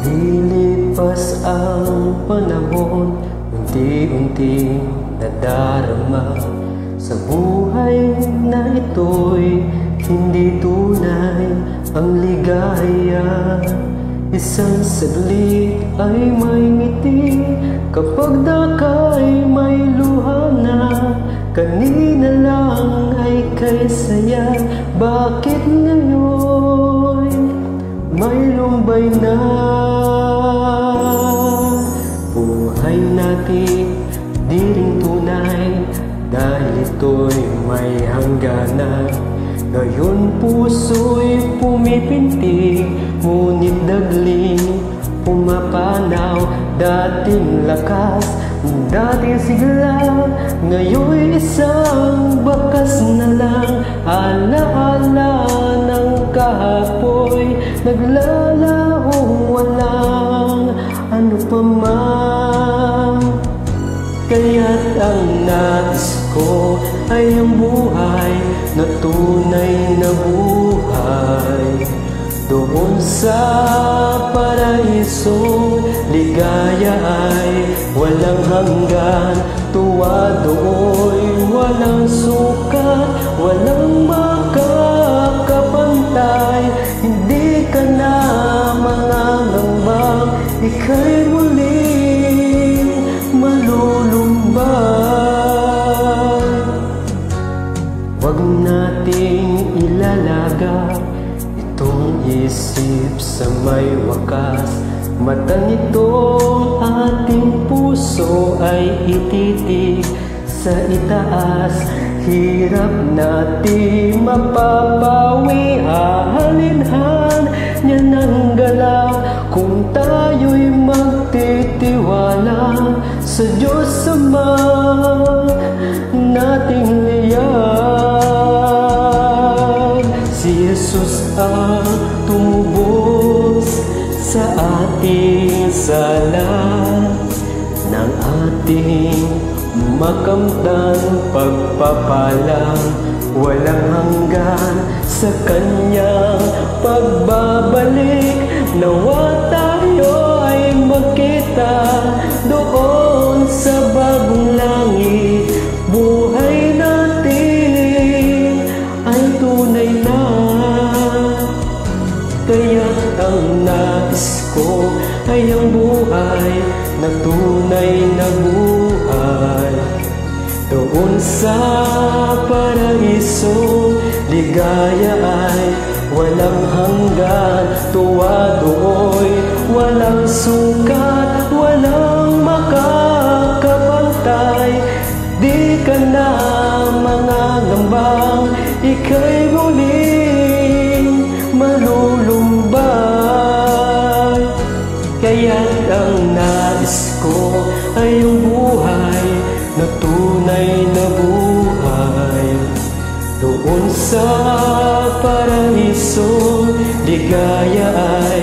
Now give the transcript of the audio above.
Lilipas ang panahon, unti-unting nadarama sa buhay na ito'y hindi tunay ang ligaya. Isang saglit ay may ngiti, kapag daka'y may luha na. Kanina lang ay kay saya, bakit ngayon may lumbay na? Buhay natin di rin tunay, dahil ito'y may hangganan. Ngayon puso'y pumipintig, ngunit dagling pumapanaw. Dating lakas, dating sigla, ngayon'y isang bakas na lang. Alaala ng kahapoy, naglalahong walang ano pa man. Kaya't ang nais ko ay ang buhay na tunay na buhay. Doon sa paraiso, ligaya ay walang hanggan. Tuwa do'y walang sukat, walang makakapantay. Hindi ka na mangangambang ika'y muling malulumbay. Huwag nating ilalaga itong isip sa may wakas. Mata nitong ating puso ay ititig sa itaas. Hirap natin mapapawi, hahalinhan niya ng galak, kung tayo'y magtitiwala sa Diyos Ama nating liyag. Si Jesus ang tumubos sa ating sala, ng ating makamtan pagpapalang. Walang hanggan sa kanyang pagbabalik. Nawa tayo ay magkita doon sa bagong langit. Buhay natin ay tunay na. Kaya't ang nais ko ay ang buhay na tunay na buhay. Doon sa paraiso, ligaya ay walang hanggan. Tuwa do'y walang sukat, walang makakapantay. Di ka na mangangambang ika'y muling malulumbay. Kaya't ang nais ko ay ang buhay na tunay na buhay. Doon sa paraiso, ligaya ay